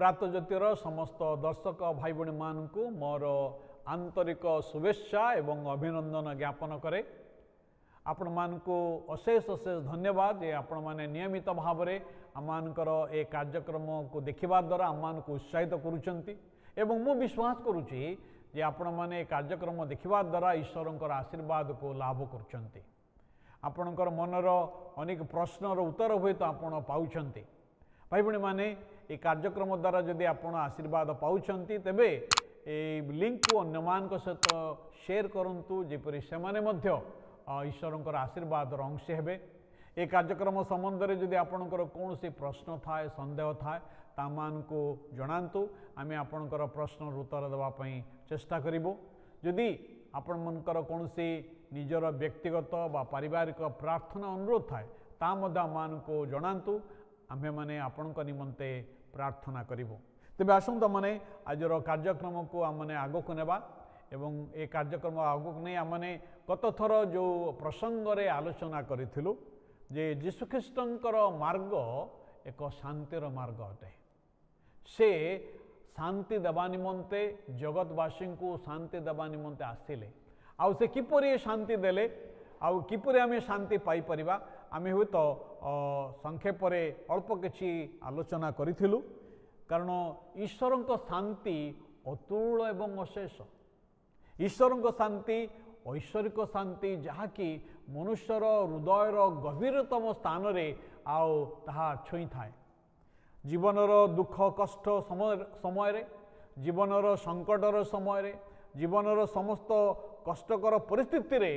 प्रात ज्योतिर समस्त दर्शक भाई भणी मानू मोर आंतरिक शुभेच्छा एवं अभिनंदन ज्ञापन करे। आपण मानकु अशेष अशेष धन्यवाद जे आपण माने नियमित भाव में आमर ए कार्यक्रम को देखा द्वारा आम को उत्साहित करुँच एवं मु विश्वास करुँची जे आपण माने कार्यक्रम देखा द्वारा ईश्वर आशीर्वाद को लाभ करुँच। आपणकर मनर अनेक प्रश्नर उत्तर हुए तो आपण पाउछंती। भाई भणी माने ये कार्यक्रम द्वारा जदि आपण आशीर्वाद पाउछंती तेबे ए लिंक को अन्य मान सहित शेयर करंतु जेपरि सेमाने मध्य ईश्वरंकर आशीर्वाद अंश हेबे। ए कार्यक्रम संबंध में जदि आपणकर कौन प्रश्न थाए संदेह थाए तामान को जनातु आमे आपणकर प्रश्न उत्तर देवा पई चेष्टा करिबो। जदि आपण मनकर कौन निजर व्यक्तिगत बा पारिवारिक प्रार्थना अनुरोध थाए ता मध्य आमान को जनातु आमे माने आपणक निमंते प्रार्थना करिबो। तेबे आसंता माने आजर कार्यक्रम को आमने आगक नेबा एवं ए कार्यक्रम आगक नहीं आमने गत थर जो प्रसंग रे आलोचना करिथिलु जे यीशुख्रीष्टंकर मार्ग एक शांतिर मार्ग अटे। से शांति देवा निमंते जगतवासी को शांति देवा निमंते आसिले आउ से किपरि शांति देले आउ किपरि आमे शांति पाई परिबा आमे हुए तो संक्षेप अल्प किछि आलोचना करिथिलु। कारण ईश्वर शांति अतुल एवं अशेष। ईश्वर शांति ऐश्वरिक शांति जहाँकि मनुष्यर हृदयर गभीरतम स्थान रे आओ ताहा छुई थाए। जीवनर दुख कष्ट समय जीवनर संकटर समय जीवनर समस्त कष्टकर परिस्थिति रे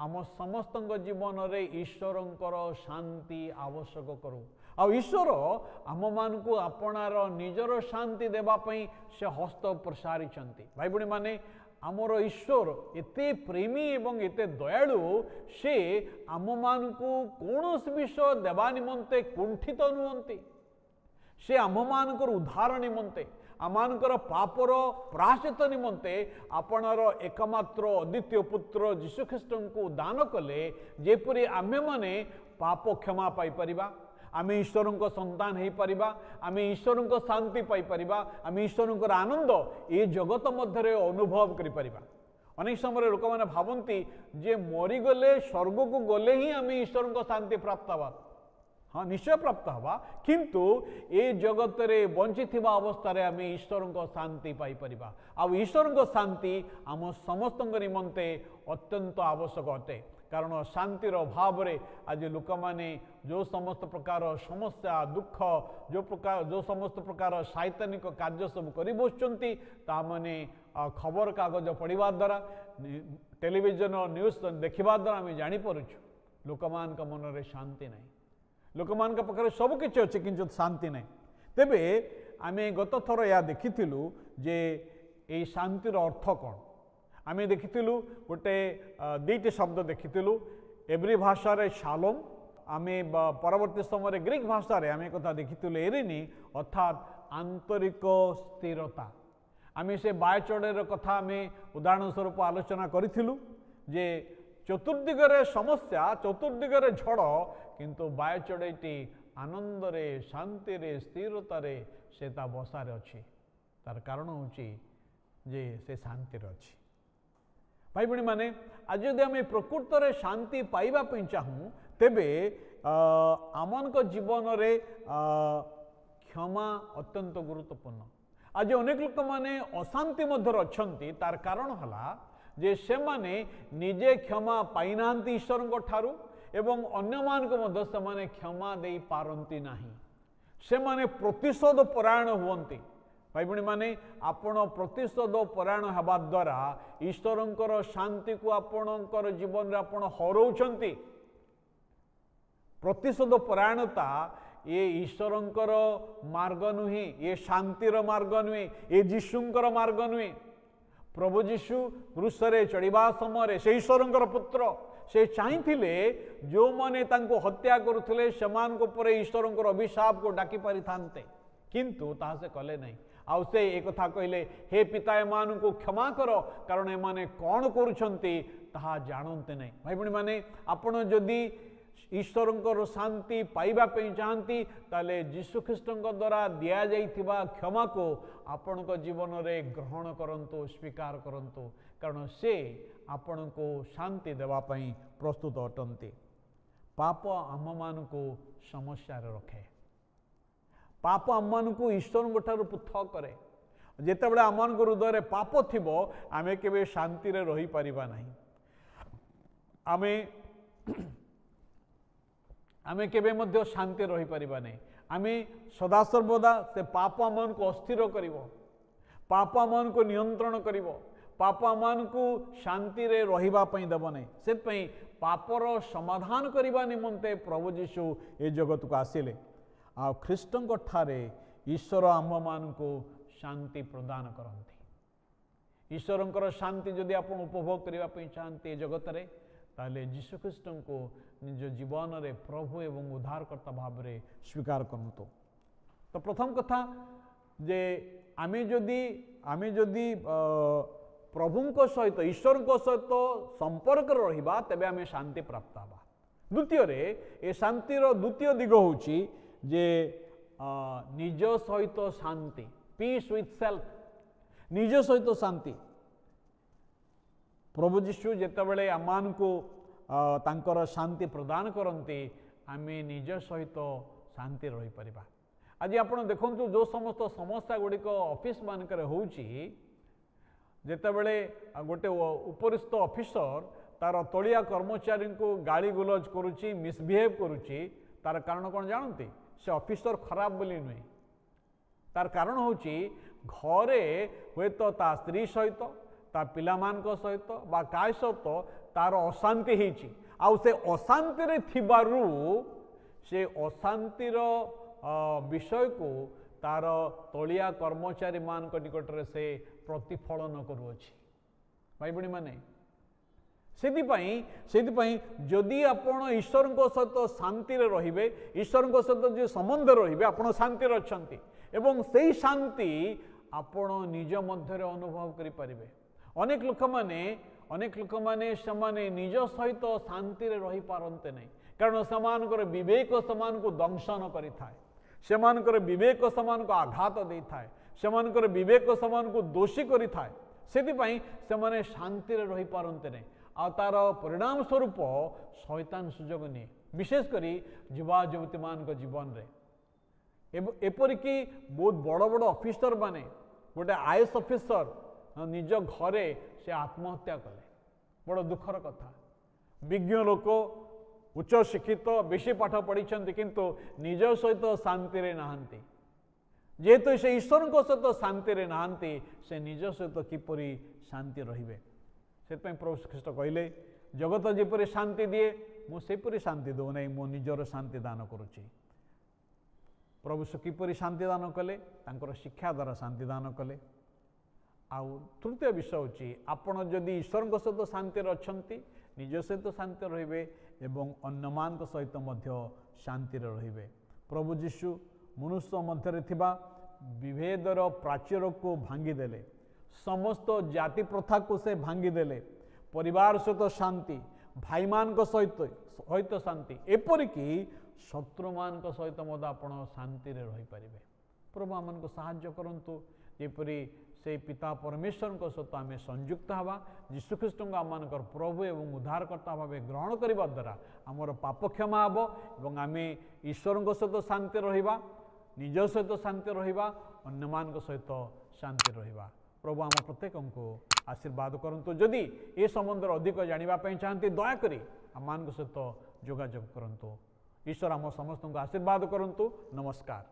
आम समस्त जीवन में ईश्वरंकर शांति आवश्यक करूँ। आ ईश्वर आम मान को आपणार निजर शांति देवाई से हस्त प्रसारी। भाई भणी माने आमर ईश्वर एते प्रेमी एवं एते दयालु से आम मान को कौन विषय देवा निमंते कुंठित नुहंती। से आम मानकर उद्धार निमंते आमानकर पापर प्रायश्चित निमंते आपणार एकमात्र अद्वितीय पुत्र यीशुख्रीष्ट को दान कले जेपरि आमे माने पाप क्षमा पाई परिबा, आमे ईश्वर संतान हो पारिबा, आमे ईश्वर शांति पाई परिबा, आमे ईश्वर आनंद ये जगत मध्य अनुभव करि परिबा। अनेक समय लोक मैंने भावती जे मरीगले स्वर्ग को गले ही आमे ईश्वर शांति प्राप्त हवा। हाँ निश्चय प्राप्त हवा किंतु ए जगत रे बंची थिबा अवस्था रे आमे ईश्वर शांति पाई परिबा। आ ईश्वर शांति आम समस्त निमंते अत्यंत आवश्यक अटे। कारण शांतिर अभाव रे आज लोक माने जो समस्त प्रकार समस्या दुख जो समस्त प्रकार शैतानिक कार्य सब करि बसुचंती ता माने खबर कागज पढ़िबा द्वारा टेलीविजन न्यूज देखिबा द्वारा आमे जानि परुछु लोक मान का मन रे शांति नहीं। लोक मान पाखे सब किछि अछि किंतु शांति नहीं। तेबे आमे गत थर या देखिथिलु जे ए शांतिर अर्थ कौन आमे देखिथिलु गोटे दुईटी शब्द देखिथिलु एब्री भाषा रे शालोम आमे परवर्ती समय ग्रीक भाषा रे आमे कथा देखिथिलु एरिनी अर्थात आंतरिक स्थिरता। आमे से बायचढ़ेर कथा आमे उदाहरण स्वरूप आलोचना करिथिलु जे चतुर्दिगरे समस्या चतुर्दिगरे झड़ किंतु बायचढ़ईटी आनंद रे शांति रे स्थिरता रे से ता बसारे अछि। तार कारण होची जे से शांति रे अछि। भाई भणी माने आज यदि आम प्रकृत रे शांति पाइबा पई चाहूँ तेबे आमनक जीवन रे क्षमा अत्यंत गुरुत्वपूर्ण। आज अनेक लोक माने अशांति मध्य अछंती तार कारण हला जे से माने निजे क्षमा पाइनांती ईश्वर ठारू एवं अन्य मान को मध्य से माने क्षमा दे पारंती नाही। से माने प्रतिशोध परायण हुवंती। भाई भणी माने आपण प्रतिशोध परायण हवा द्वारा ईश्वरंकर शांति को आपणकर जीवन रे आपण हरौछंती। प्रतिशोध परायणता ये ईश्वरंकर मार्ग नुहे, ये शांतिर मार्ग नुहे, ये जीशुंकर मार्ग नुहे। प्रभु जीशु क्रूस रे चढ़िबा समय से ईश्वरंकर पुत्र से चाहिए जो माने तांको हत्या करुले सेमान को परे ईश्वरंकर अभिशाप को डाकी पारि थांते किंतु ताहा से कले नहीं। आउ से एक कथा कहले हे पिता एमान को क्षमा करो कारण एमाने कौन करुछंती ताहा जानते नहीं। भाई भणी माने आपण जदि ईश्वर शांति पाइबा चाहती ताले यीशु ख्रीष्ट द्वारा दि जाइथिबा क्षमा को आपण जीवन में ग्रहण करंतु स्वीकार करंतु कारण से आपण को शांति देवाई प्रस्तुत अटंती। पाप आम मान को समस्या रखे, पाप आम मान को ईश्वर ठार पृथक करे। जितेबाला आम हृदय पाप थी आमे केबे शांति रे रही परिबा नहीं, आमे आमे केबे मध्य शांति रही परिबा नहीं। आमे सदा सर्वदा से पाप आम को अस्थिर करिवो, पाप आम को नियंत्रण करिवो, पाप आम को शांति रे रहिबा पई देबो नहीं। से पई पापर समाधान करने निमंते प्रभु जीशु ए जगत को आसिले। आ ख्रीष्टଙ୍କ ठारे ईश्वर आम मान को शांति प्रदान करती। ईश्वरंकर शांति जदि आप उपभोग करने चाहते जगत में ताले यीशु ख्रीष्ट को निज जीवन में प्रभु एवं उद्धारकर्ता भाव में स्वीकार करतु। तो प्रथम कथा जे आमे जदि प्रभु सहित ईश्वर सहित संपर्क रहिबा तेबे आमे शांति प्राप्त हवा। द्वितीय ए शांतिर द्वितीय दिग होची जे निज सहित शांति, पीस विथ सेल्फ, निज सहित शांति। प्रभु जीशु जितेबाला आम को तांकर शांति प्रदान करती आमे निज सहित शांति रही परिबा। आज आप देखु जो समस्त समस्या गुड़िक ऑफिस मानक होची, जितेबाला गोटे उपरिस्थ ऑफिसर तार तलिया कर्मचारी को गाली गुलज करुच्ची, मिसबिहेव करुच्ची, तार कारण कौन जानती? से ऑफिसर खराब बोली नुहे, तार कारण होची घरे हुए तो ता स्त्री सहित ता पिला मान सहित बा काय सहित तार अशांति होची। आउ से अशांति रे थिबारु से अशांतिर विषय को तार तलिया कर्मचारी मान निकट से प्रतिफलन करुअछि। भाई बणी माने से जदि आपण ईश्वर सहित शांति रे, ईश्वर सहित जो संबंध रे आप शांति अच्छी एवं से शांति आपण निज मध्य अनुभव करें। अनेक लोक माने समाने निज सहित शांति रे रही पारंते नहीं, कारण सेमानकर विवेक समान को दंशन करि थाए, सेमानकर विवेक समान को आघात दे थाए, सेमानकर विवेक समान को दोषी करि थाए। सेतिपई सेमाने शांति रे रही पारंते नहीं। आ तार परिणाम स्वरूप शैतान सुजोग निये, विशेषकर युवा युवती मान जीवन में। एपरिकी बहुत बड़ बड़ ऑफिसर माने, गोटे आईएएस ऑफिसर निज घरे से आत्महत्या कले, बड़ दुखर कथा। विज्ञ लोक, उच्च शिक्षित, बेसी पाठ पढ़ी किंतु निज सहित शांति रे नहांती। जेहेतु से ईश्वर सहित शांति रे नहांती, से निज सहित किपरि शांति रहिबे। से प्रभु ख्रीष्ट कहले जगत जेपरि शांति दिए मुझेपरि शांति दो नहीं, मो निजर शांति दान करुच्ची। प्रभु से किपरि शांति दान कले? तांकर शिक्षा द्वारा शांति दान कले। आउ तृतीय विषय होची आपण जदि ईश्वर सहित शांति अच्छी, निज सहित शांति रहिबे एवं अन्यमान सहित मध्य शांति रहिबे। प्रभु जीशु मनुष्य मध्य थिबा विभेदर प्राचीर को भांगीदेले, समस्त जाति प्रथा को से भांगीदेले, परिवार सहित शांति, भाई मान सहित शांति, एपरिकी शत्रु मान सहित मत आप शांति रही पारे। प्रभु आम को साहाय्य करंतु जेपरी से पिता परमेश्वर सहित आम संयुक्त हवा, यीशु ख्रीष्ट आम प्रभु एवं उद्धारकर्ता भाव ग्रहण करने द्वारा आमर पाप क्षमा हे और आम ईश्वर सहित शांति रहिबा, निज सहित शांति रहिबा, अन्य मान सहित शांति रहिबा। प्रभु आम प्रत्येक को आशीर्वाद करंतु। जदि ए संबंध अधिक जानापी चाहती दयाकोरी आम सहित जोगाजोग करंतु। ईश्वर आम समस्त को आशीर्वाद करंतु। नमस्कार।